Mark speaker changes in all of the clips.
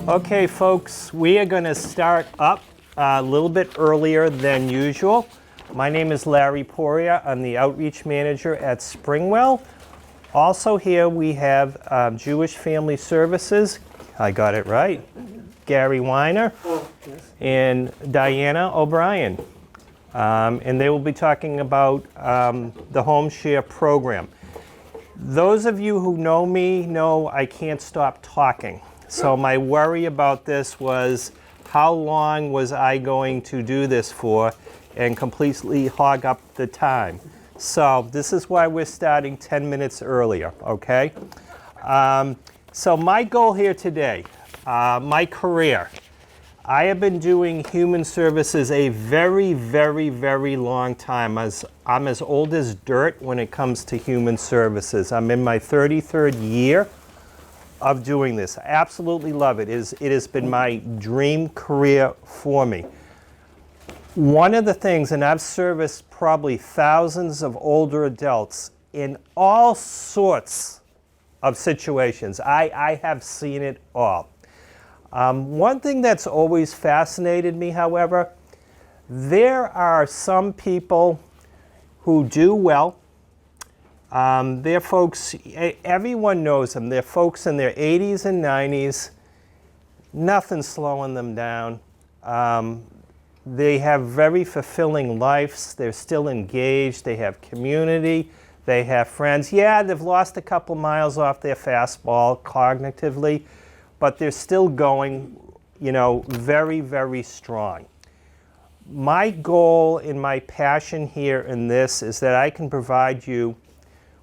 Speaker 1: Okay, folks, we are going to start up a little bit earlier than usual. My name is Larry Poirier. I'm the Outreach Manager at Springwell. Also here we have Jewish Family Services. I got it right. Gary Weiner and Diana O'Brien. And they will be talking about the Home Share Program. Those of you who know me know I can't stop talking. So my worry about this was how long was I going to do this for and completely hog up the time. So this is why we're starting 10 minutes earlier, okay? So my goal here today, my career, I have been doing human services a very, very, very long time. I'm as old as dirt when it comes to human services. I'm in my 33rd year of doing this. I absolutely love it. It has been my dream career for me. One of the things, and I've serviced probably thousands of older adults in all sorts of situations. I have seen it all. One thing that's always fascinated me, however, there are some people who do well. They're folks, everyone knows them. They're folks in their 80s and 90s. Nothing's slowing them down. They have very fulfilling lives. They're still engaged. They have community. They have friends. Yeah, they've lost a couple miles off their fastball cognitively, but they're still going, very, very strong. My goal and my passion here in this is that I can provide you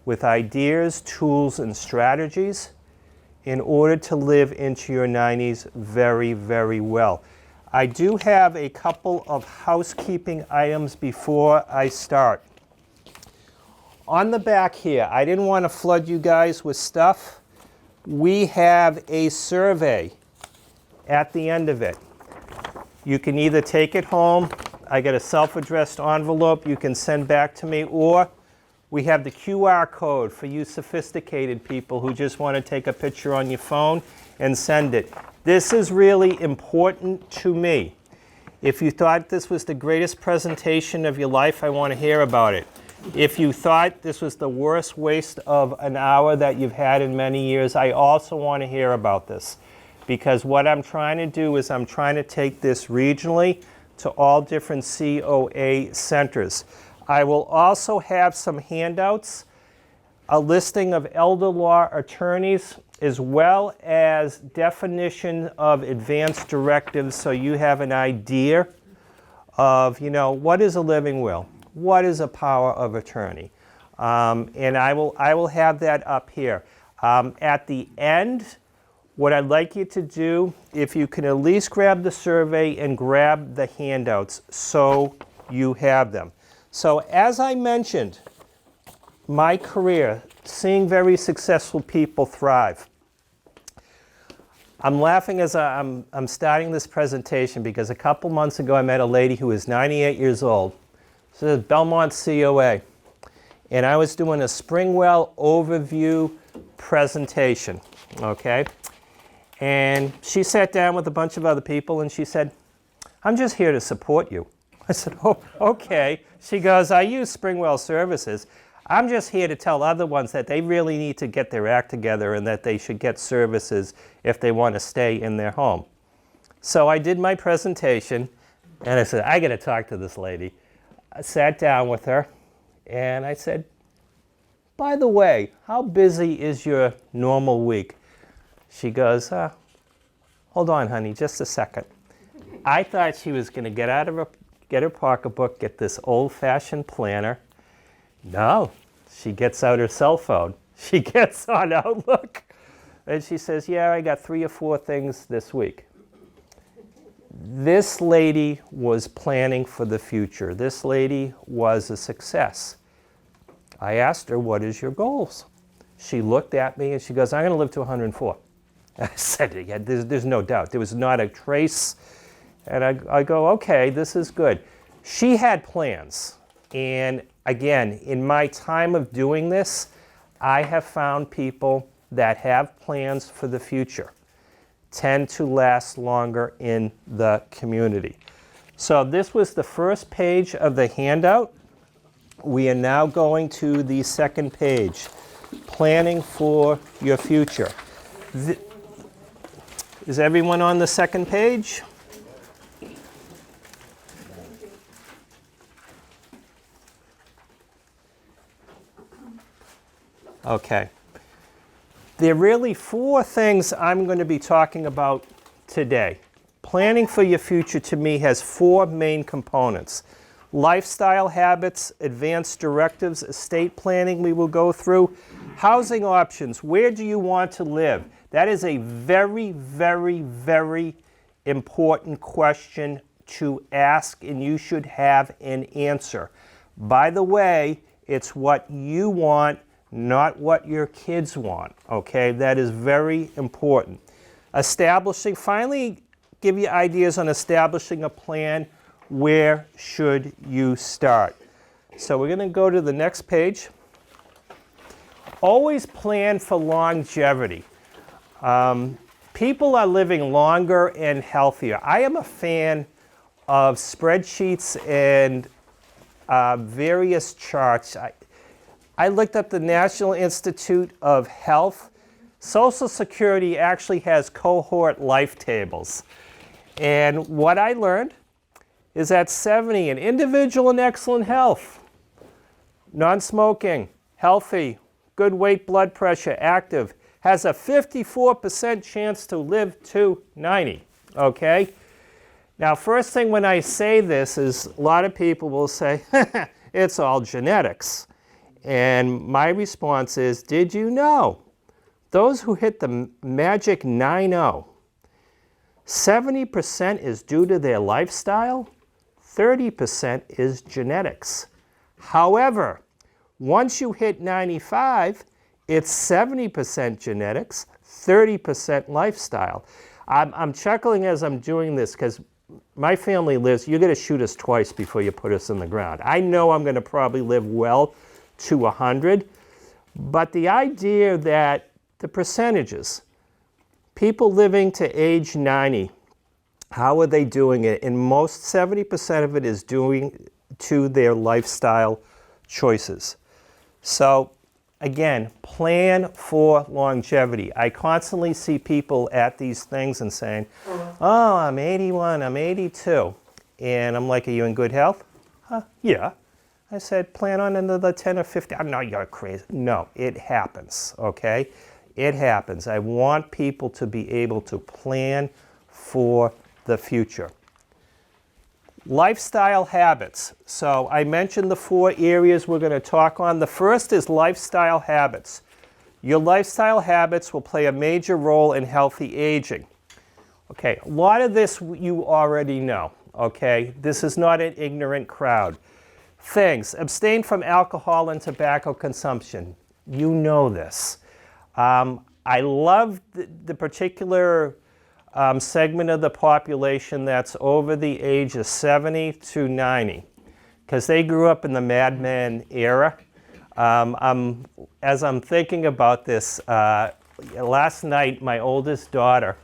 Speaker 1: with ideas, tools, and strategies in order to live into your 90s very, very well. I do have a couple of housekeeping items before I start. On the back here, I didn't want to flood you guys with stuff. We have a survey at the end of it. You can either take it home, I get a self-addressed envelope you can send back to me, or we have the QR code for you sophisticated people who just want to take a picture on your phone and send it. This is really important to me. If you thought this was the greatest presentation of your life, I want to hear about it. If you thought this was the worst waste of an hour that you've had in many years, I also want to hear about this. Because what I'm trying to do is I'm trying to take this regionally to all different COA centers. I will also have some handouts, a listing of elder law attorneys, as well as definition of advanced directives so you have an idea of, what is a living will? What is a power of attorney? And I will have that up here. At the end, what I'd like you to do, if you can at least grab the survey and grab the handouts so you have them. So as I mentioned, my career, seeing very successful people thrive. I'm laughing as I'm starting this presentation because a couple months ago I met a lady who was 98 years old. This is Belmont COA. And I was doing a Springwell overview presentation, okay? And she sat down with a bunch of other people and she said, "I'm just here to support you." I said, "Oh, okay." She goes, "I use Springwell services. I'm just here to tell other ones that they really need to get their act together and that they should get services if they want to stay in their home." So I did my presentation and I said, I got to talk to this lady. I sat down with her and I said, "By the way, how busy is your normal week?" She goes, "Hold on, honey, just a second." I thought she was going to get her pocketbook, get this old-fashioned planner. No, she gets out her cell phone. She gets on Outlook, and she says, "Yeah, I got 3 or 4 things this week." This lady was planning for the future. This lady was a success. I asked her, "What is your goals?" She looked at me and she goes, "I'm going to live to 104. I said, "Yeah, there's no doubt." There was not a trace. And I go, "Okay, this is good." She had plans. And again, in my time of doing this, I have found people that have plans for the future. tend to last longer in the community. So this was the first page of the handout. We are now going to the second page, planning for your future. Is everyone on the second page? Okay. There are really four things I'm going to be talking about today. Planning for your future to me has four main components. Lifestyle habits, advanced directives, estate planning we will go through, housing options, where do you want to live? That is a very, very, very important question to ask, and you should have an answer. By the way, it's what you want, not what your kids want, okay? That is very important. Finally give you ideas on establishing a plan. Where should you start? So we're going to go to the next page. Always plan for longevity. People are living longer and healthier. I am a fan of spreadsheets and various charts. I looked up the National Institute of Health. Social Security actually has cohort life tables. And what I learned is at 70, an individual in excellent health, non-smoking, healthy, good weight, blood pressure, active, has a 54% chance to live to 90, okay? Now, first thing when I say this is a lot of people will say, it's all genetics. And my response is, did you know those who hit the magic 9-0, 70% is due to their lifestyle, 30% is genetics. However, once you hit 95, it's 70% genetics, 30% lifestyle. I'm chuckling as I'm doing this because my family lives, you're going to shoot us twice before you put us in the ground. I know I'm going to probably live well to 100, but the idea that the percentages, people living to age 90, how are they doing it? And most 70% of it is due to their lifestyle choices. So again, plan for longevity. I constantly see people at these things and saying, oh, I'm 81, I'm 82. And I'm like, are you in good health? Yeah. I said, plan on another 10 or 15. No, you're crazy. No, it happens, okay? It happens. I want people to be able to plan for the future. Lifestyle habits. So I mentioned the four areas we're going to talk on. The first is lifestyle habits. Your lifestyle habits will play a major role in healthy aging. Okay, a lot of this you already know, okay? This is not an ignorant crowd. Things, abstain from alcohol and tobacco consumption. You know this. I love the particular segment of the population that's over the age of 70 to 90, because they grew up in the Mad Men era. As I'm thinking about this, last night my oldest daughter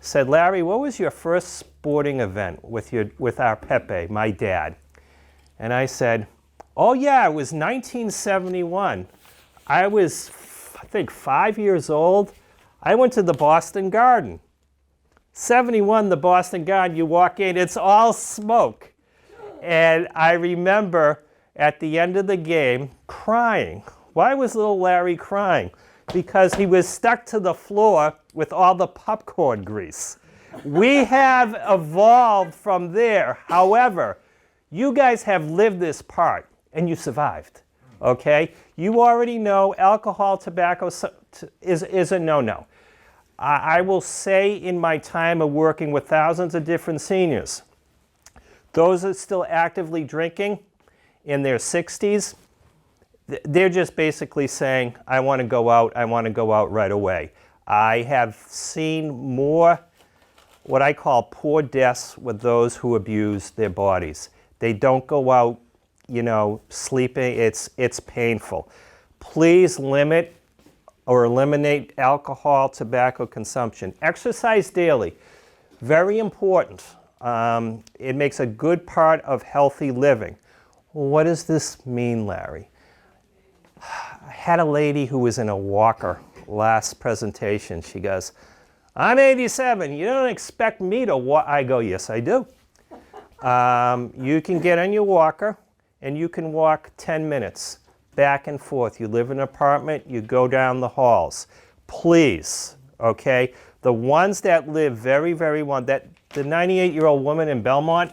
Speaker 1: said, Larry, what was your first sporting event with our Pepe, my dad? And I said, oh yeah, it was 1971. I was, I think, 5 years old. I went to the Boston Garden. 71, the Boston Garden, you walk in, it's all smoke. And I remember at the end of the game crying. Why was little Larry crying? Because he was stuck to the floor with all the popcorn grease. We have evolved from there. However, you guys have lived this part and you survived, okay? You already know alcohol, tobacco is a no-no. I will say in my time of working with thousands of different seniors, those that are still actively drinking in their 60s, they're just basically saying, I want to go out right away. I have seen more what I call poor deaths with those who abuse their bodies. They don't go out, sleeping. It's painful. Please limit or eliminate alcohol, tobacco consumption. Exercise daily, very important. It makes a good part of healthy living. What does this mean, Larry? I had a lady who was in a walker last presentation. She goes, I'm 87, you don't expect me to walk? I go, yes, I do. You can get on your walker and you can walk 10 minutes back and forth. You live in an apartment, you go down the halls. Please, okay? The ones that live very, very well, the 98-year-old woman in Belmont,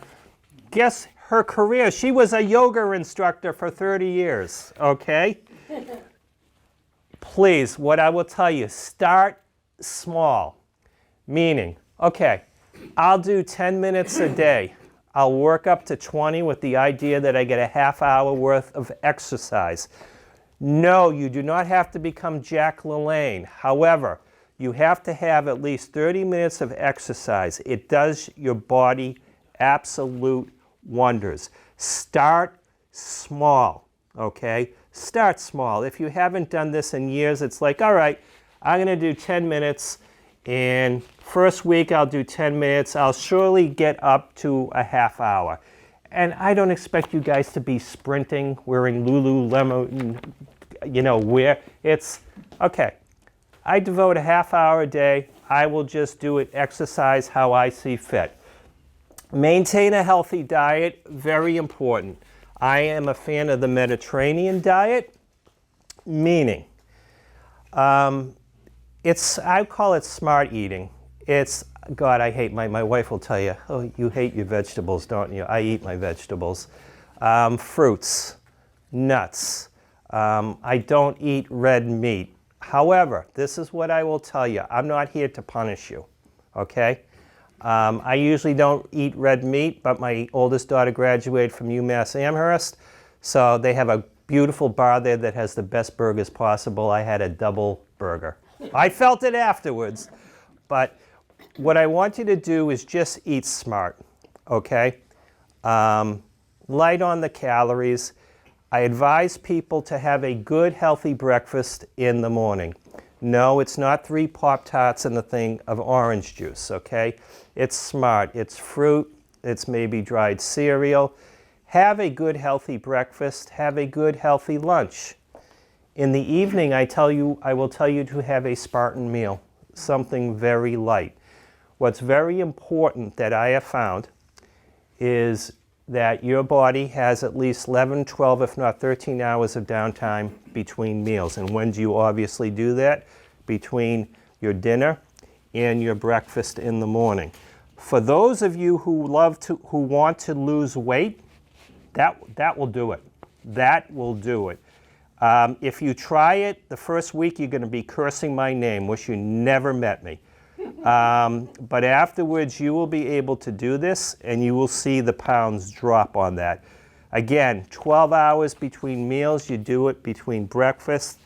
Speaker 1: guess her career, she was a yoga instructor for 30 years, okay? Please, what I will tell you, start small. Meaning, okay, I'll do 10 minutes a day. I'll work up to 20 with the idea that I get a half hour worth of exercise. No, you do not have to become Jack LaLanne. However, you have to have at least 30 minutes of exercise. It does your body absolute wonders. Start small, okay? Start small. If you haven't done this in years, it's like, all right, I'm going to do 10 minutes. And first week I'll do 10 minutes. I'll surely get up to a half hour. And I don't expect you guys to be sprinting, wearing Lululemon, where it's, okay, I devote a half hour a day. I will just do it, exercise how I see fit. Maintain a healthy diet, very important. I am a fan of the Mediterranean diet, meaning, I call it smart eating. It's, God, I hate, my wife will tell you, oh, you hate your vegetables, don't you? I eat my vegetables. Fruits, nuts. I don't eat red meat. However, this is what I will tell you. I'm not here to punish you, okay? I usually don't eat red meat, but my oldest daughter graduated from UMass Amherst, so they have a beautiful bar there that has the best burgers possible. I had a double burger. I felt it afterwards, but what I want you to do is just eat smart, okay? Light on the calories. I advise people to have a good, healthy breakfast in the morning. No, it's not 3 Pop-Tarts and a thing of orange juice, okay? It's smart. It's fruit. It's maybe dried cereal. Have a good, healthy breakfast. Have a good, healthy lunch. In the evening, I will tell you to have a Spartan meal, something very light. What's very important that I have found is that your body has at least 11, 12, if not 13 hours of downtime between meals. And when do you obviously do that? Between your dinner and your breakfast in the morning. For those of you who want to lose weight, that will do it. That will do it. If you try it, the first week you're going to be cursing my name, wish you never met me. But afterwards you will be able to do this and you will see the pounds drop on that. Again, 12 hours between meals, you do it between breakfast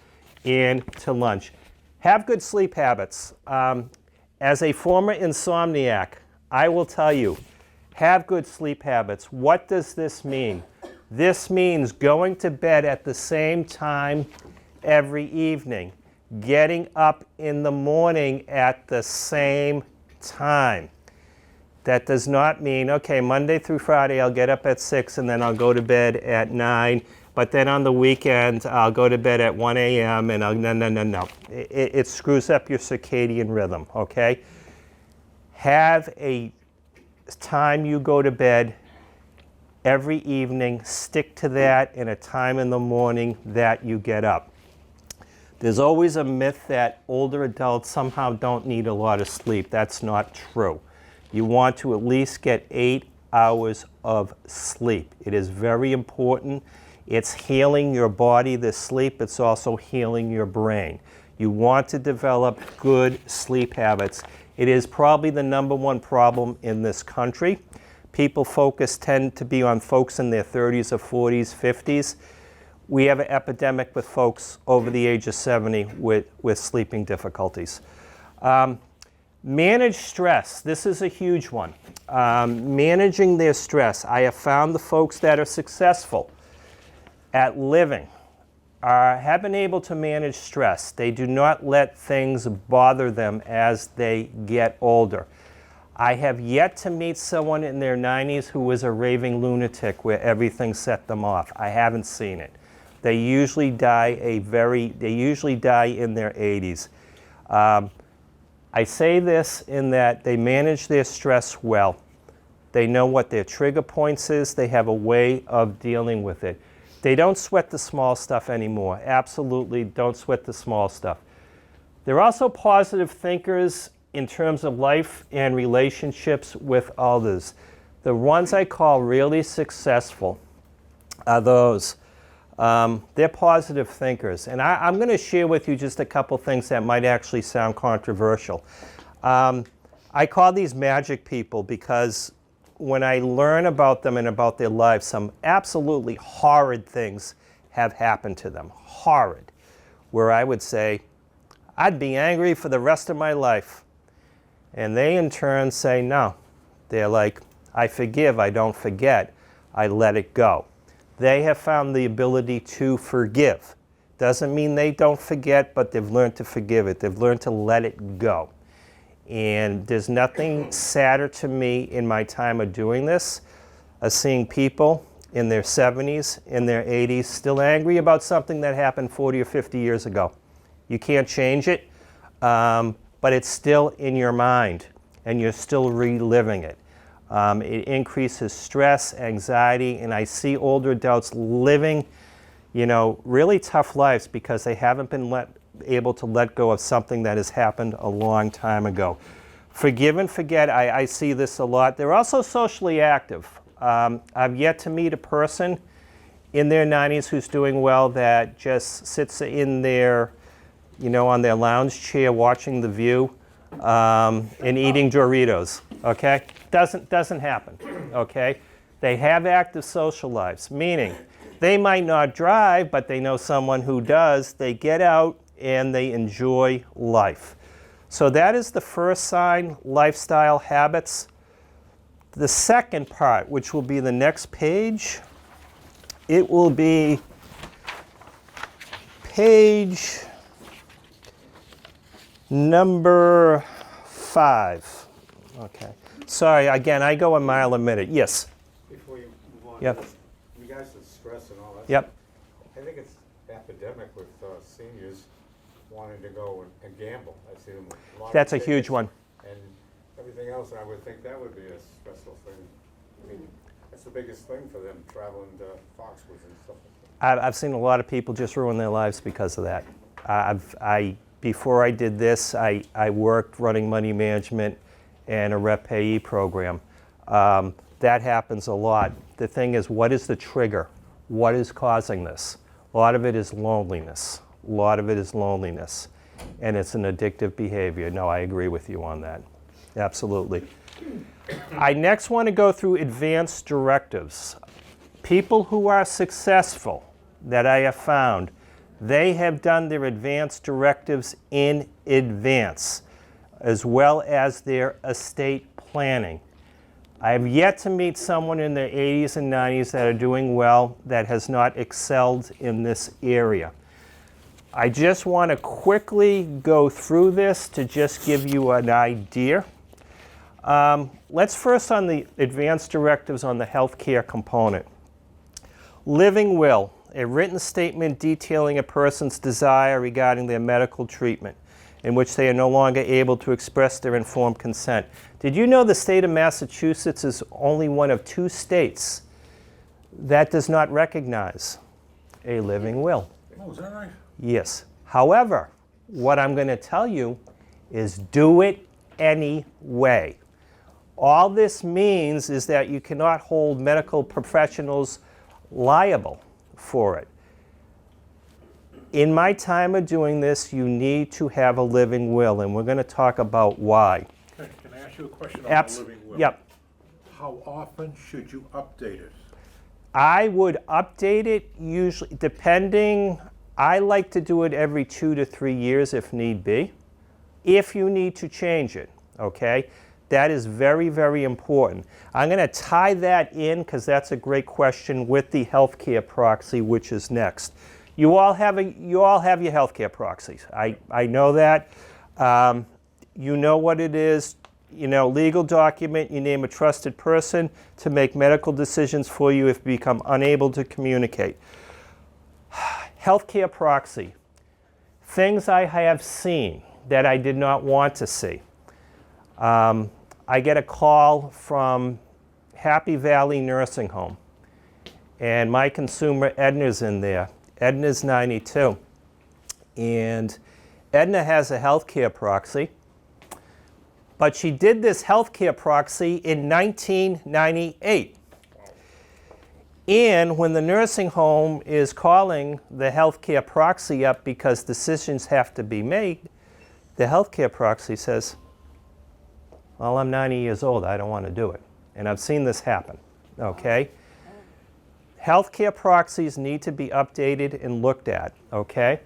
Speaker 1: and to lunch. Have good sleep habits. As a former insomniac, I will tell you, have good sleep habits. What does this mean? This means going to bed at the same time every evening, getting up in the morning at the same time. That does not mean, okay, Monday through Friday I'll get up at 6 and then I'll go to bed at 9, but then on the weekend I'll go to bed at 1 a.m. and no. It screws up your circadian rhythm, okay? Have a time you go to bed every evening, stick to that, and a time in the morning that you get up. There's always a myth that older adults somehow don't need a lot of sleep. That's not true. You want to at least get 8 hours of sleep. It is very important. It's healing your body, the sleep. It's also healing your brain. You want to develop good sleep habits. It is probably the #1 problem in this country. People tend to be on folks in their 30s or 40s, 50s. We have an epidemic with folks over the age of 70 with sleeping difficulties. Manage stress. This is a huge one. Managing their stress. I have found the folks that are successful at living have been able to manage stress. They do not let things bother them as they get older. I have yet to meet someone in their 90s who was a raving lunatic where everything set them off. I haven't seen it. They usually die in their 80s. I say this in that they manage their stress well. They know what their trigger points is. They have a way of dealing with it. They don't sweat the small stuff anymore. Absolutely don't sweat the small stuff. They're also positive thinkers in terms of life and relationships with others. The ones I call really successful are those. They're positive thinkers. And I'm going to share with you just a couple things that might actually sound controversial. I call these magic people because when I learn about them and about their lives, some absolutely horrid things have happened to them. Horrid. Where I would say, I'd be angry for the rest of my life. And they in turn say no. They're like, I forgive, I don't forget, I let it go. They have found the ability to forgive. Doesn't mean they don't forget, but they've learned to forgive it. They've learned to let it go. And there's nothing sadder to me in my time of doing this, of seeing people in their 70s, in their 80s, still angry about something that happened 40 or 50 years ago. You can't change it, but it's still in your mind, and you're still reliving it. It increases stress, anxiety, and I see older adults living, really tough lives because they haven't been able to let go of something that has happened a long time ago. Forgive and forget, I see this a lot. They're also socially active. I've yet to meet a person in their 90s who's doing well that just sits in their, on their lounge chair watching The View and eating Doritos, okay? Doesn't happen, okay? They have active social lives, meaning they might not drive, but they know someone who does. They get out and they enjoy life. So that is the first sign, lifestyle habits. The second part, which will be the next page, it will be page number 5. Okay. Sorry, again, I go a mile a minute. Yes?
Speaker 2: Before you move on,
Speaker 1: Yep.
Speaker 2: you guys with stress and all that
Speaker 1: Yep.
Speaker 2: stuff, I think it's epidemic with seniors wanting to go and gamble. I see them with lottery
Speaker 1: That's a
Speaker 2: tickets
Speaker 1: huge one.
Speaker 2: and everything else, and I would think that would be a stressful thing. I mean, that's the biggest thing for them, traveling to Foxwoods and stuff like that.
Speaker 1: I've seen a lot of people just ruin their lives because of that. Before I did this, I worked running money management and a rep payee program. That happens a lot. The thing is, what is the trigger? What is causing this? A lot of it is loneliness. A lot of it is loneliness. And it's an addictive behavior. No, I agree with you on that. Absolutely. I next want to go through advanced directives. People who are successful that I have found, they have done their advanced directives in advance, as well as their estate planning. I have yet to meet someone in their 80s and 90s that are doing well that has not excelled in this area. I just want to quickly go through this to just give you an idea. Let's first on the advanced directives on the healthcare component. Living will, a written statement detailing a person's desire regarding their medical treatment, in which they are no longer able to express their informed consent. Did you know the state of Massachusetts is only one of 2 states that does not recognize a living will?
Speaker 2: Oh, is that right?
Speaker 1: Yes. However, what I'm going to tell you is do it anyway. All this means is that you cannot hold medical professionals liable for it. In my time of doing this, you need to have a living will, and we're going to talk about why.
Speaker 3: Can I ask you a question on the living will?
Speaker 1: Yep.
Speaker 3: How often should you update it?
Speaker 1: I would update it usually, depending, I like to do it every 2 to 3 years if need be, if you need to change it, okay? That is very, very important. I'm going to tie that in, because that's a great question, with the healthcare proxy, which is next. You all have your healthcare proxies. I know that. You know what it is. You know, legal document, you name a trusted person to make medical decisions for you if you become unable to communicate. Healthcare proxy. Things I have seen that I did not want to see. I get a call from Happy Valley Nursing Home, and my consumer Edna's in there. Edna's 92, and Edna has a healthcare proxy, but she did this healthcare proxy in 1998. And when the nursing home is calling the healthcare proxy up because decisions have to be made, the healthcare proxy says, well, I'm 90 years old, I don't want to do it. And I've seen this happen, okay? Healthcare proxies need to be updated and looked at, okay?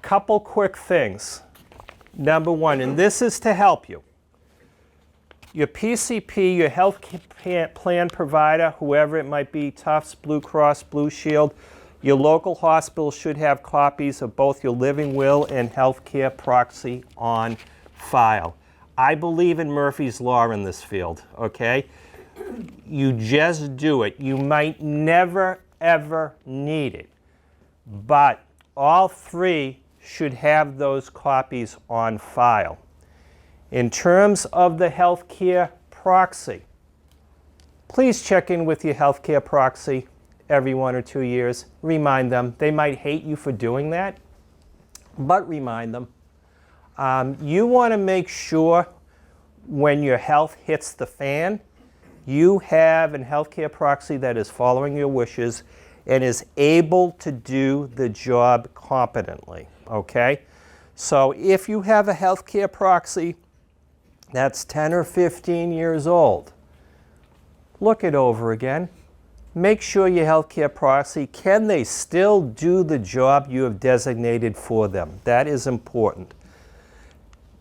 Speaker 1: Couple quick things. Number one, and this is to help you. Your PCP, your health plan provider, whoever it might be, Tufts, Blue Cross, Blue Shield, your local hospital should have copies of both your living will and healthcare proxy on file. I believe in Murphy's Law in this field, okay? You just do it. You might never, ever need it, but all three should have those copies on file. In terms of the healthcare proxy, please check in with your healthcare proxy every 1 or 2 years. Remind them. They might hate you for doing that, but remind them. You want to make sure when your health hits the fan, you have a healthcare proxy that is following your wishes and is able to do the job competently, okay? So if you have a healthcare proxy that's 10 or 15 years old, look it over again. Make sure your healthcare proxy, can they still do the job you have designated for them? That is important.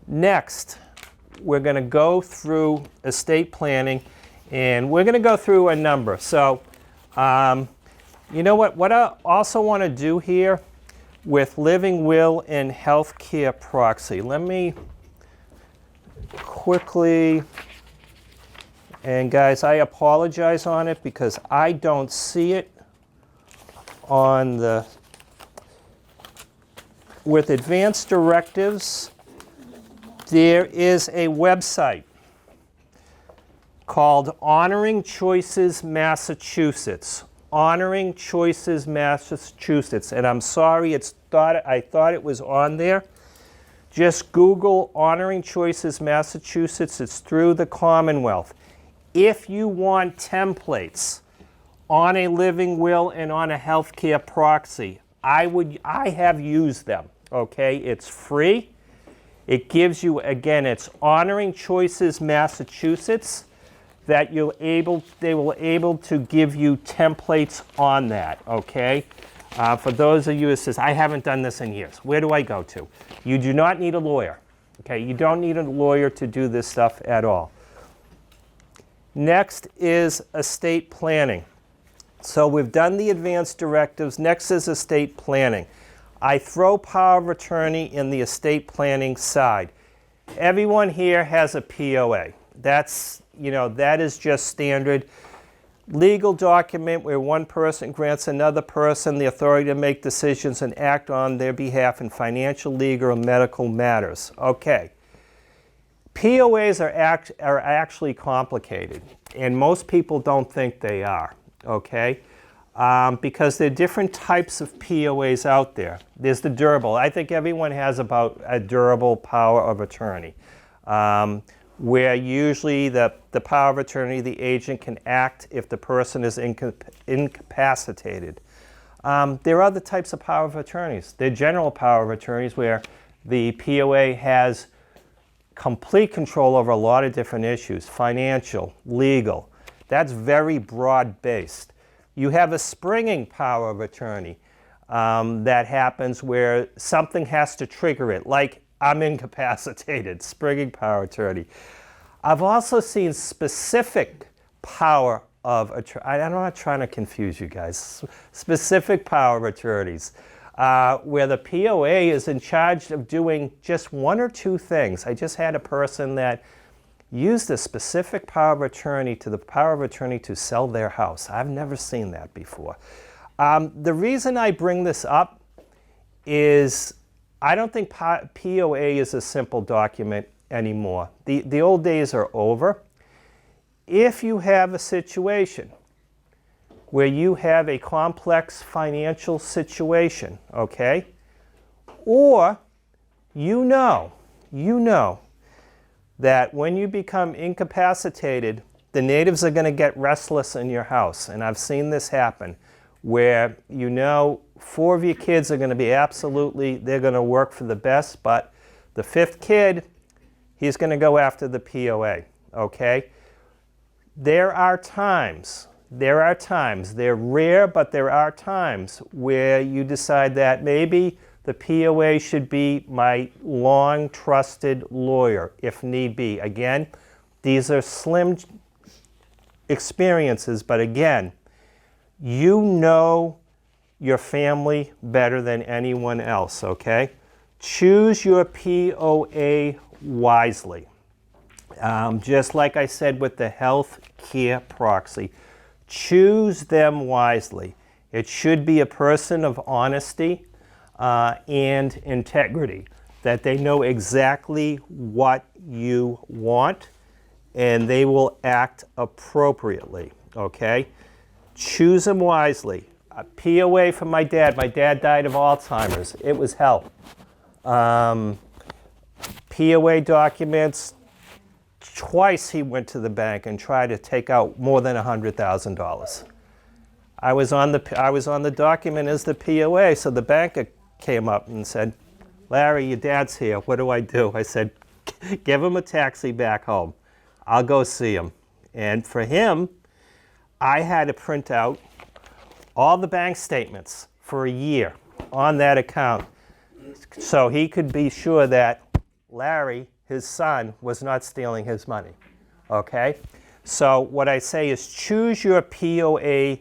Speaker 1: Next, we're going to go through estate planning, and we're going to go through a number. So, you know what I also want to do here with living will and healthcare proxy. Let me quickly, and guys, I apologize on it because I don't see it on the, with advanced directives, there is a website called Honoring Choices Massachusetts. Honoring Choices Massachusetts. And I'm sorry, I thought it was on there. Just Google Honoring Choices Massachusetts. It's through the Commonwealth. If you want templates on a living will and on a healthcare proxy, I have used them, okay? It's free. It gives you, again, it's Honoring Choices Massachusetts, that they will able to give you templates on that, okay? For those of you who says, I haven't done this in years, where do I go to? You do not need a lawyer, okay? You don't need a lawyer to do this stuff at all. Next is estate planning. So we've done the advanced directives. Next is estate planning. I throw power of attorney in the estate planning side. Everyone here has a POA. That's, that is just standard legal document where one person grants another person the authority to make decisions and act on their behalf in financial, legal, or medical matters. Okay. POAs are actually complicated, and most people don't think they are, okay? Because there are different types of POAs out there. There's the durable. I think everyone has about a durable power of attorney, where usually the power of attorney, the agent can act if the person is incapacitated. There are other types of power of attorneys. They're general power of attorneys where the POA has complete control over a lot of different issues, financial, legal. That's very broad-based. You have a springing power of attorney that happens where something has to trigger it, like I'm incapacitated, springing power of attorney. I've also seen specific power of I'm not trying to confuse you guys. Specific power of attorneys, where the POA is in charge of doing just one or two things. I just had a person that used a specific power of attorney to sell their house. I've never seen that before. The reason I bring this up is I don't think POA is a simple document anymore. The old days are over. If you have a situation where you have a complex financial situation, okay, or you know that when you become incapacitated, the natives are going to get restless in your house. And I've seen this happen where 4 of your kids are going to be they're going to work for the best, but the 5th kid, he's going to go after the POA, okay? There are times, they're rare, but there are times where you decide that maybe the POA should be my long trusted lawyer, if need be. Again, these are slim experiences, but again, you know your family better than anyone else, okay? Choose your POA wisely. Just like I said with the health care proxy, choose them wisely. It should be a person of honesty and integrity, that they know exactly what you want and they will act appropriately, okay? Choose them wisely. A POA for my dad. My dad died of Alzheimer's. It was hell. POA documents, twice he went to the bank and tried to take out more than $100,000. I was on the document as the POA, so the banker came up and said, "Larry, your dad's here. What do I do?" I said, "Give him a taxi back home. I'll go see him." And for him, I had to print out all the bank statements for a year on that account so he could be sure that Larry, his son, was not stealing his money, okay? So what I say is choose your POA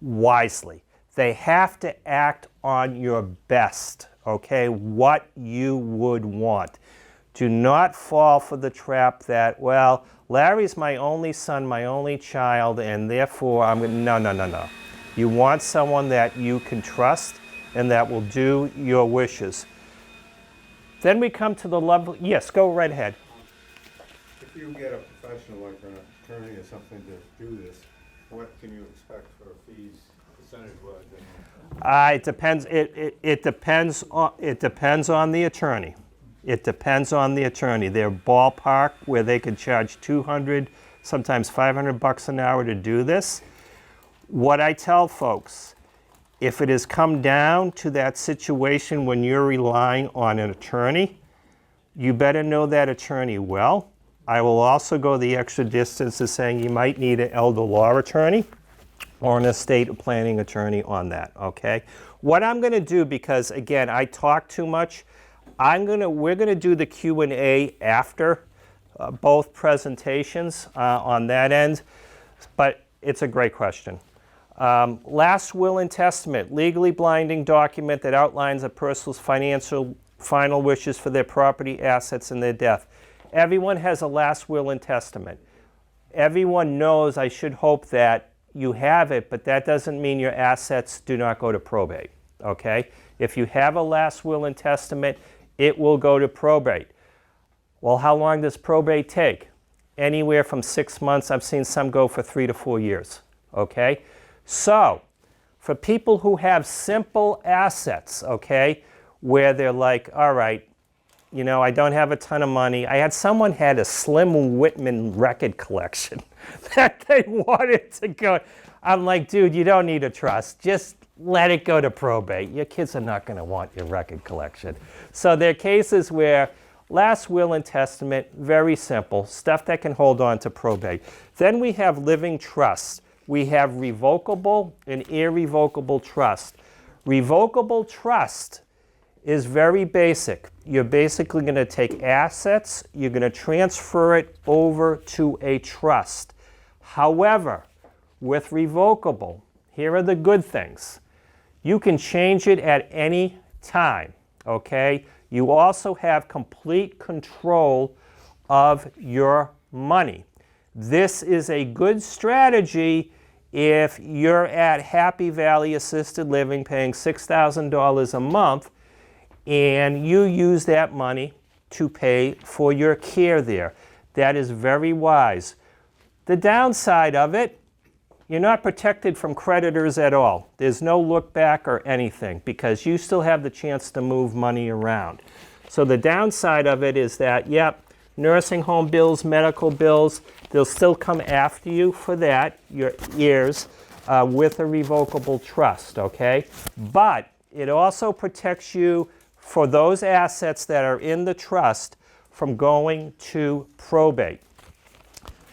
Speaker 1: wisely. They have to act on your best, okay, what you would want. Do not fall for the trap that, well, Larry's my only son, my only child, and therefore I'm going to, no. You want someone that you can trust and that will do your wishes. Then we come to the level, yes, go right ahead.
Speaker 2: If you get a professional like an attorney or something to do this, what can you expect for fees percentage-wise?
Speaker 1: It depends. It depends on the attorney. It depends on the attorney. Their ballpark where they could charge $200, sometimes $500 an hour to do this. What I tell folks, if it has come down to that situation when you're relying on an attorney, you better know that attorney well. I will also go the extra distance to saying you might need an elder law attorney or an estate planning attorney on that, okay? What I'm going to do, because again, I talk too much, we're going to do the Q&A after both presentations on that end, but it's a great question. Last will and testament, legally binding document that outlines a person's final wishes for their property, assets, and their death. Everyone has a last will and testament. Everyone knows, I should hope, that you have it, but that doesn't mean your assets do not go to probate, okay? If you have a last will and testament, it will go to probate. Well, how long does probate take? Anywhere from 6 months. I've seen some go for 3 to 4 years, okay? So, for people who have simple assets, okay, where they're like, all right, I don't have a ton of money. I had someone had a Slim Whitman record collection that they wanted to go. I'm like, dude, you don't need a trust. Just let it go to probate. Your kids are not going to want your record collection. So there are cases where last will and testament, very simple, stuff that can hold on to probate. Then we have living trusts. We have revocable and irrevocable trust. Revocable trust is very basic. You're basically going to take assets, you're going to transfer it over to a trust. However, with revocable, here are the good things. You can change it at any time, okay? You also have complete control of your money. This is a good strategy if you're at Happy Valley Assisted Living paying $6,000 a month and you use that money to pay for your care there. That is very wise. The downside of it, you're not protected from creditors at all. There's no look back or anything because you still have the chance to move money around. So the downside of it is that, yep, nursing home bills, medical bills, they'll still come after you for that, your heirs, with a revocable trust, okay? But it also protects you for those assets that are in the trust from going to probate.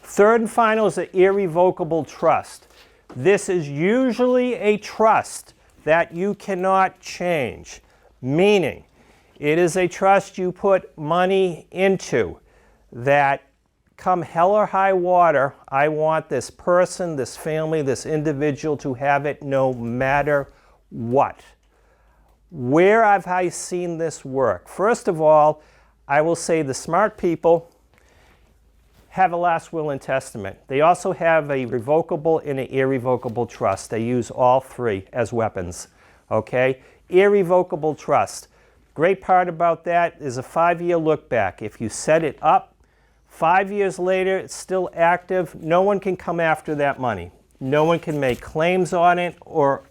Speaker 1: Third and final is an irrevocable trust. This is usually a trust that you cannot change, meaning it is a trust you put money into that come hell or high water, I want this person, this family, this individual to have it no matter what. Where have I seen this work? First of all, I will say the smart people have a last will and testament. They also have a revocable and an irrevocable trust. They use all three as weapons, okay? Irrevocable trust. Great part about that is a 5-year look back. If you set it up, 5 years later, it's still active. No one can come after that money. No one can make claims on it or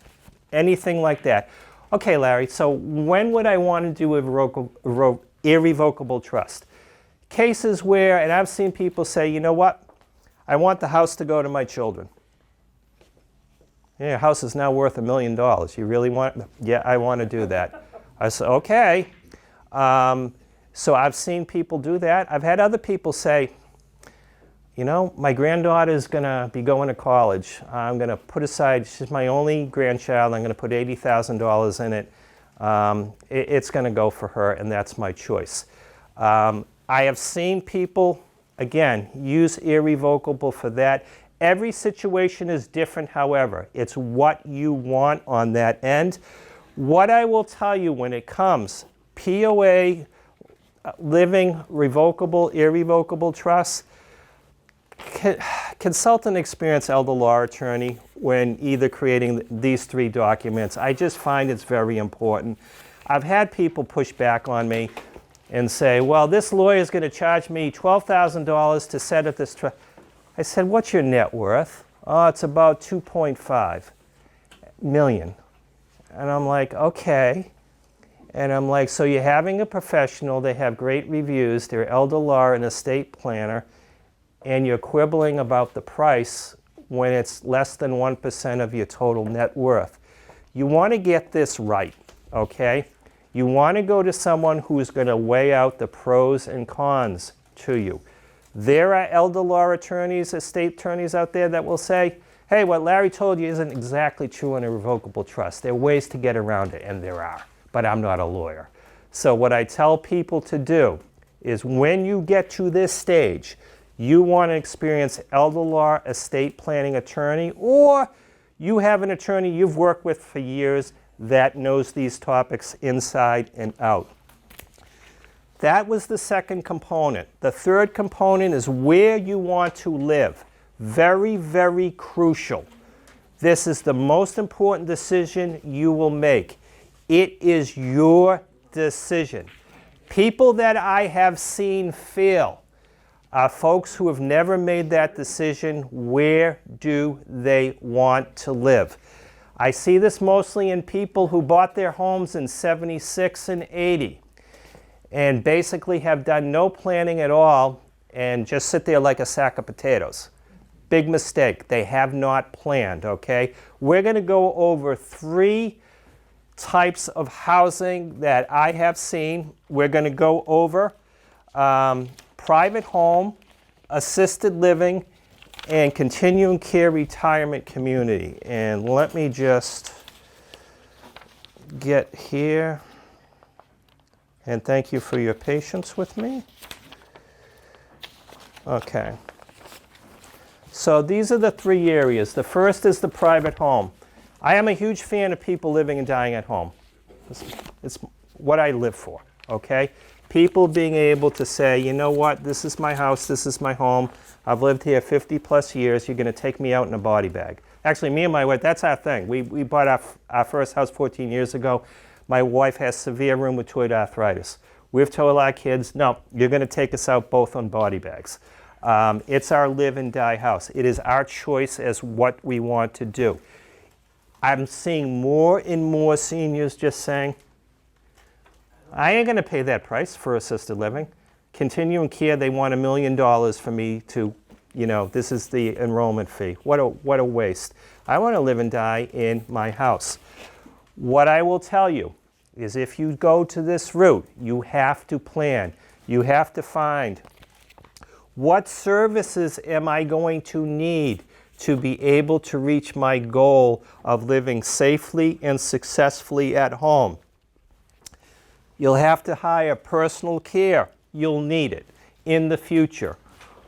Speaker 1: anything like that. Okay, Larry, so when would I want to do a irrevocable trust? Cases where, and I've seen people say, you know what? I want the house to go to my children. Yeah, your house is now worth $1 million. You really want? Yeah, I want to do that. I said, okay. So I've seen people do that. I've had other people say, you know, my granddaughter's going to be going to college. I'm going to put aside, she's my only grandchild, I'm going to put $80,000 in it. It's going to go for her, and that's my choice. I have seen people, again, use irrevocable for that. Every situation is different, however. It's what you want on that end. What I will tell you when it comes, POA, living, revocable, irrevocable trusts, consult an experienced elder law attorney when either creating these three documents. I just find it's very important. I've had people push back on me and say, well, this lawyer is going to charge me $12,000 to set up this trust. I said, what's your net worth? Oh, it's about 2.5 million. And I'm like, okay. And I'm like, so you're having a professional, they have great reviews, they're elder law and estate planner, and you're quibbling about the price when it's less than 1% of your total net worth. You want to get this right, okay? You want to go to someone who's going to weigh out the pros and cons to you. There are elder law attorneys, estate attorneys out there that will say, hey, what Larry told you isn't exactly true on a revocable trust. There are ways to get around it, and there are, but I'm not a lawyer. So what I tell people to do is when you get to this stage, you want an experienced elder law estate planning attorney, or you have an attorney you've worked with for years that knows these topics inside and out. That was the second component. The third component is where you want to live. Very, very crucial. This is the most important decision you will make. It is your decision. People that I have seen fail are folks who have never made that decision. Where do they want to live? I see this mostly in people who bought their homes in 76 and 80 and basically have done no planning at all and just sit there like a sack of potatoes. Big mistake. They have not planned, okay? We're going to go over 3 types of housing that I have seen. We're going to go over private home, assisted living, and continuing care retirement community. And let me just get here. And thank you for your patience with me. Okay. So these are the three areas. The first is the private home. I am a huge fan of people living and dying at home. It's what I live for, okay? People being able to say, you know what, this is my house, this is my home. I've lived here 50 plus years. You're going to take me out in a body bag. Actually, me and my wife, that's our thing. We bought our first house 14 years ago. My wife has severe rheumatoid arthritis. We've told our kids, no, you're going to take us out both on body bags. It's our live and die house. It is our choice as what we want to do. I'm seeing more and more seniors just saying, I ain't going to pay that price for assisted living. Continuing care, they want $1 million for me to, this is the enrollment fee. What a waste. I want to live and die in my house. What I will tell you is if you go to this route, you have to plan. You have to find what services am I going to need to be able to reach my goal of living safely and successfully at home. You'll have to hire personal care. You'll need it in the future.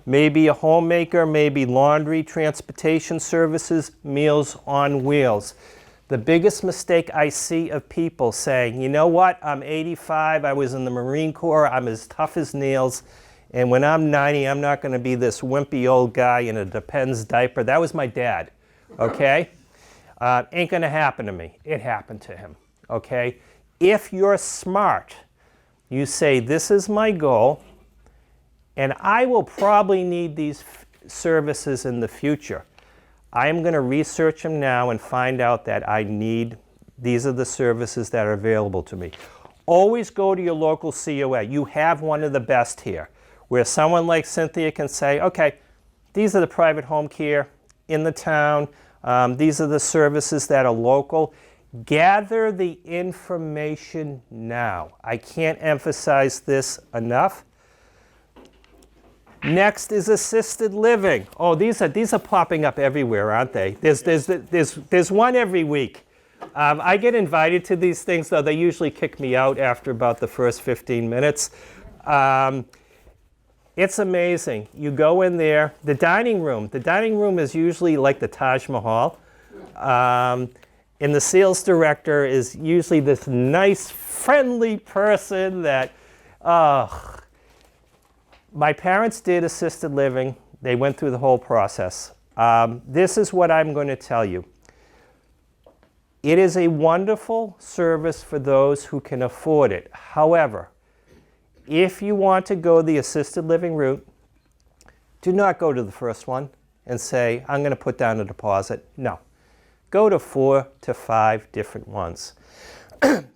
Speaker 1: Maybe a homemaker, maybe laundry, transportation services, Meals on Wheels. The biggest mistake I see of people saying, you know what, I'm 85, I was in the Marine Corps, I'm as tough as nails, and when I'm 90, I'm not going to be this wimpy old guy in a Depends diaper. That was my dad, okay? Ain't going to happen to me. It happened to him, okay? If you're smart, you say, this is my goal, and I will probably need these services in the future. I am going to research them now and find out that these are the services that are available to me. Always go to your local COA. You have one of the best here, where someone like Cynthia can say, okay, these are the private home care in the town. These are the services that are local. Gather the information now. I can't emphasize this enough. Next is assisted living. Oh, these are popping up everywhere, aren't they? There's one every week. I get invited to these things, though they usually kick me out after about the first 15 minutes. It's amazing. You go in there, the dining room is usually like the Taj Mahal. And the sales director is usually this nice, friendly person that, my parents did assisted living. They went through the whole process. This is what I'm going to tell you. It is a wonderful service for those who can afford it. However, if you want to go the assisted living route, do not go to the first one and say, I'm going to put down a deposit. No. Go to 4 to 5 different ones.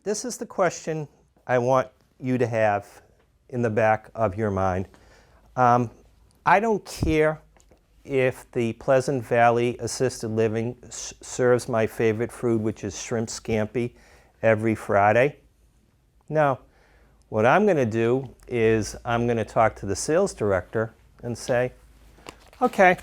Speaker 1: This is the question I want you to have in the back of your mind. I don't care if the Pleasant Valley Assisted Living serves my favorite food, which is shrimp scampi, every Friday. No. What I'm going to do is I'm going to talk to the sales director and say, okay,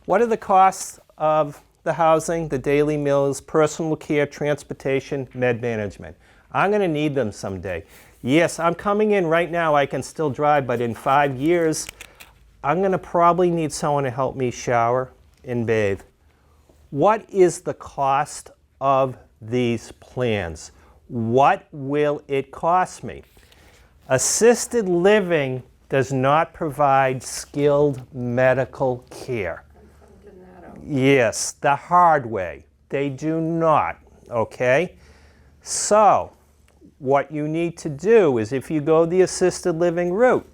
Speaker 1: what are the costs of the housing, the daily meals, personal care, transportation, med management? I'm going to need them someday. Yes, I'm coming in right now. I can still drive, but in 5 years, I'm going to probably need someone to help me shower and bathe. What is the cost of these plans? What will it cost me? Assisted living does not provide skilled medical care. Yes, the hard way. They do not, okay? So, what you need to do is if you go the assisted living route,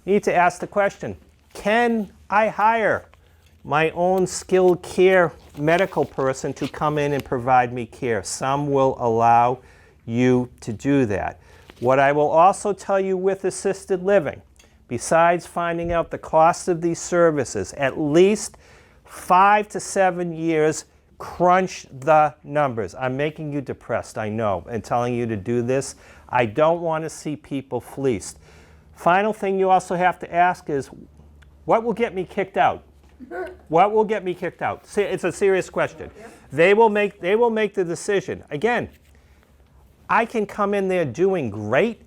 Speaker 1: you need to ask the question, can I hire my own skilled care medical person to come in and provide me care? Some will allow you to do that. What I will also tell you with assisted living, besides finding out the cost of these services, at least 5 to 7 years, crunch the numbers. I'm making you depressed, I know, and telling you to do this. I don't want to see people fleeced. Final thing you also have to ask is, what will get me kicked out? What will get me kicked out? It's a serious question. They will make the decision. Again, I can come in there doing great,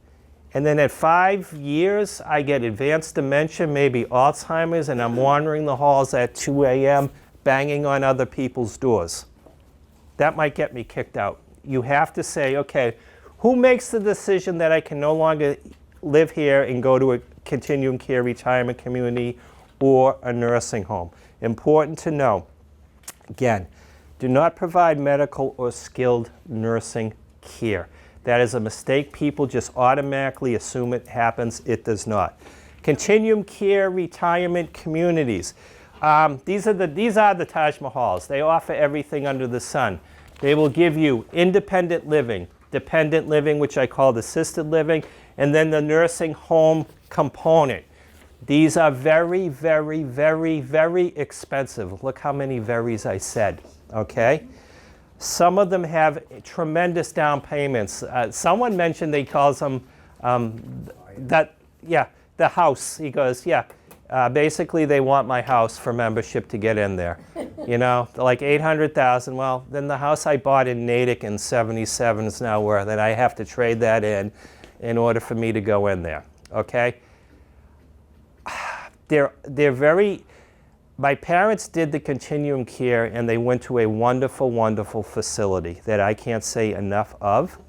Speaker 1: And then at 5 years, I get advanced dementia, maybe Alzheimer's, and I'm wandering the halls at 2 a.m. banging on other people's doors. That might get me kicked out. You have to say, okay, who makes the decision that I can no longer live here and go to a continuing care retirement community or a nursing home? Important to know. Again, do not provide medical or skilled nursing care. That is a mistake. People just automatically assume it happens. It does not. Continuum care retirement communities. These are the Taj Mahals. They offer everything under the sun. They will give you independent living, dependent living, which I call assisted living, and then the nursing home component. These are very, very, very, very expensive. Look how many veries I said, okay? Some of them have tremendous down payments. Someone mentioned they calls them the house. He goes, basically they want my house for membership to get in there. You know, like $800,000. Well, then the house I bought in Natick in '77 is now worth it. I have to trade that in order for me to go in there. Okay. They're very. My parents did the continuum care, and they went to a wonderful, wonderful facility that I can't say enough of.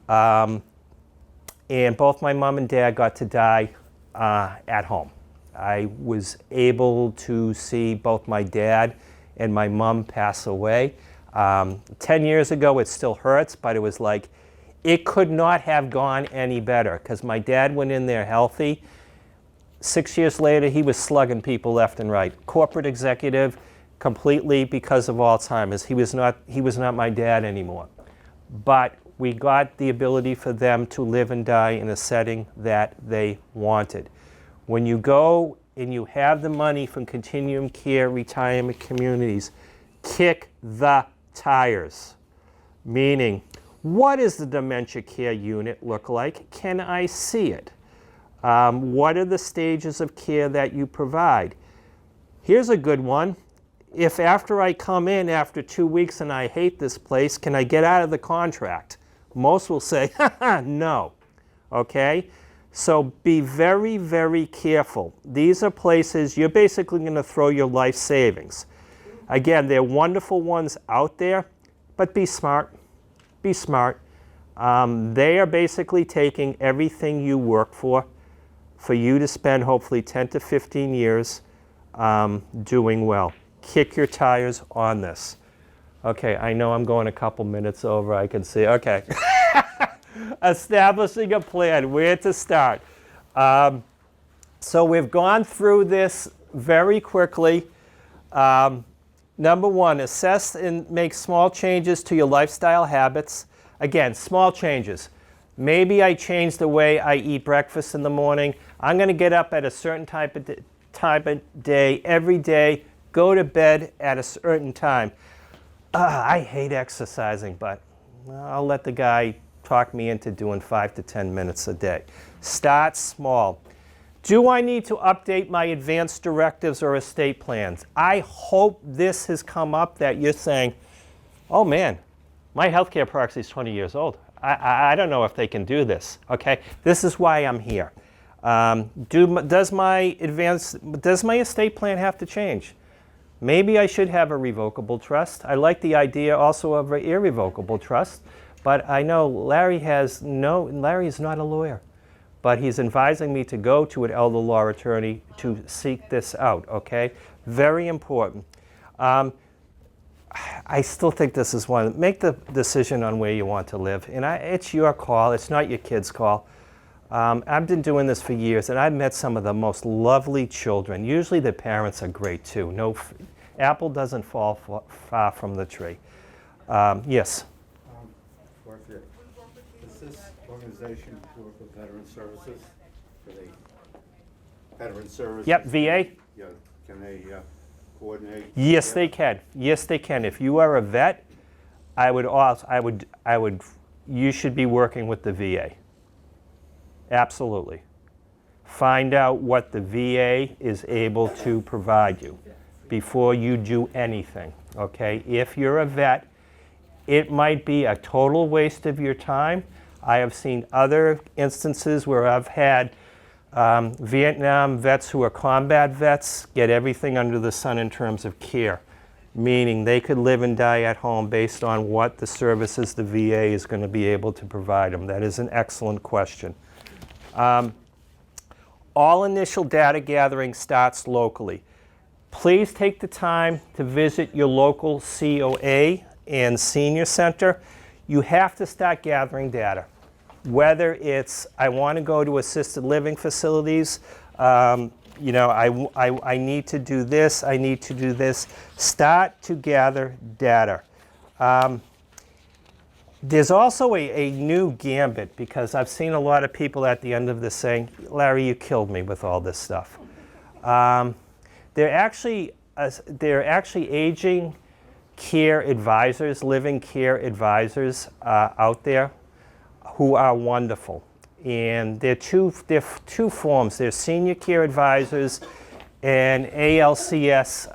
Speaker 1: And both my mom and dad got to die at home. I was able to see both my dad and my mom pass away. 10 years ago, it still hurts, but it was like, it could not have gone any better because my dad went in there healthy. 6 years later, he was slugging people left and right. Corporate executive, completely because of Alzheimer's. He was not my dad anymore. But we got the ability for them to live and die in a setting that they wanted. When you go and you have the money from continuum care retirement communities, kick the tires. Meaning, what does the dementia care unit look like? Can I see it? What are the stages of care that you provide? Here's a good one. If after I come in after 2 weeks and I hate this place, can I get out of the contract? Most will say, no. Okay? So be very, very careful. These are places you're basically going to throw your life savings. Again, there are wonderful ones out there, but be smart. Be smart. They are basically taking everything you work for you to spend hopefully 10 to 15 years doing well. Kick your tires on this. Okay, I know I'm going a couple minutes over, I can see. Okay. Establishing a plan, where to start. So we've gone through this very quickly. Number one, assess and make small changes to your lifestyle habits. Again, small changes. Maybe I change the way I eat breakfast in the morning. I'm going to get up at a certain time of day every day, go to bed at a certain time. I hate exercising, but I'll let the guy talk me into doing 5 to 10 minutes a day. Start small. Do I need to update my advanced directives or estate plans? I hope this has come up that you're saying, oh man, my healthcare proxy is 20 years old. I don't know if they can do this, okay? This is why I'm here. Does my estate plan have to change? Maybe I should have a revocable trust. I like the idea also of an irrevocable trust, but I know Larry is not a lawyer, but he's advising me to go to an elder law attorney to seek this out, okay? Very important. I still think this is one. Make the decision on where you want to live. And it's your call. It's not your kid's call. I've been doing this for years, and I've met some of the most lovely children. Usually the parents are great, too. No, apple doesn't fall far from the tree. Yes?
Speaker 2: Poirier, does this organization work with veteran services? Do they, veteran services?
Speaker 1: Yep, VA?
Speaker 2: Yeah, can they coordinate?
Speaker 1: Yes, they can. Yes, they can. If you are a vet, you should be working with the VA. Absolutely. Find out what the VA is able to provide you before you do anything, okay? If you're a vet, it might be a total waste of your time, I have seen other instances where I've had Vietnam vets who are combat vets get everything under the sun in terms of care, meaning they could live and die at home based on what the services the VA is going to be able to provide them. That is an excellent question. All initial data gathering starts locally. Please take the time to visit your local COA and senior center. You have to start gathering data. Whether it's, I want to go to assisted living facilities, you know, I need to do this, I need to do this. Start to gather data. There's also a new gambit, because I've seen a lot of people at the end of this saying, Larry, you killed me with all this stuff. They're actually aging care advisors, living care advisors out there who are wonderful. And they're two forms. They're senior care advisors and ALCS,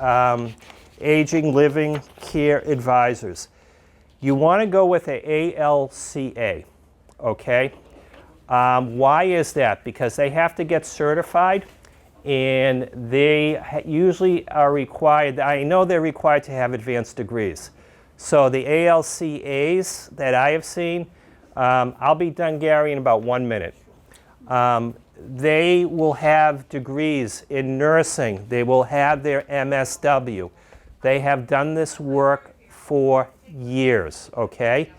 Speaker 1: aging living care advisors. You want to go with an ALCA, okay? Why is that? Because they have to get certified, and they usually are required, I know they're required to have advanced degrees. So the ALCAs that I have seen, I'll be done, Gary, in about 1 minute. They will have degrees in nursing. They will have their MSW. They have done this work for years, okay?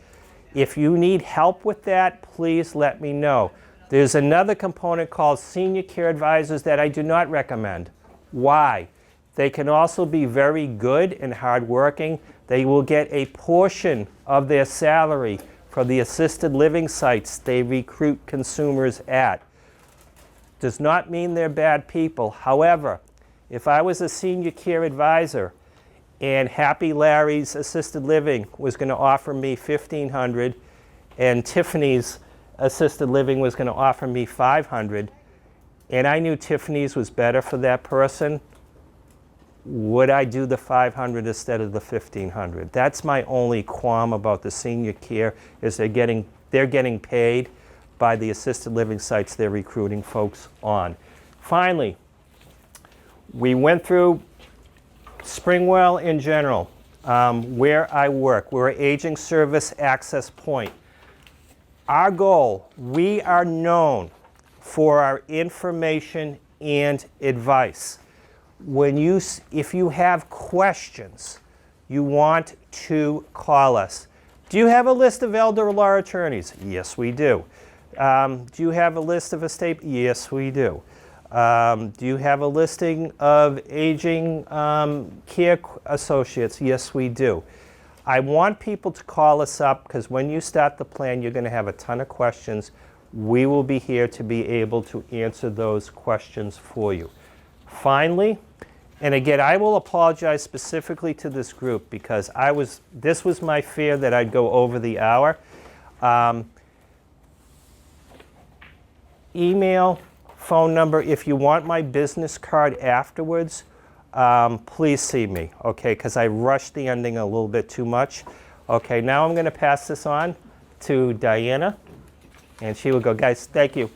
Speaker 1: If you need help with that, please let me know. There's another component called senior care advisors that I do not recommend. Why? They can also be very good and hardworking. They will get a portion of their salary for the assisted living sites they recruit consumers at. Does not mean they're bad people. However, if I was a senior care advisor and Happy Larry's assisted living was going to offer me $1,500 and Tiffany's assisted living was going to offer me $500, and I knew Tiffany's was better for that person, would I do the $500 instead of the $1,500? That's my only qualm about the senior care, is they're getting paid by the assisted living sites they're recruiting folks on. Finally, we went through Springwell in general, where I work. We're an aging service access point. Our goal, we are known for our information and advice. If you have questions, you want to call us. Do you have a list of elder law attorneys? Yes, we do. Do you have a list of estate? Yes, we do. Do you have a listing of aging care associates? Yes, we do. I want people to call us up, because when you start the plan, you're going to have a ton of questions. We will be here to be able to answer those questions for you. Finally, and again, I will apologize specifically to this group, because this was my fear that I'd go over the hour. Email, phone number. If you want my business card afterwards, please see me, okay, because I rushed the ending a little bit too much. Okay, now I'm going to pass this on to Diana, and she will go, guys, thank you.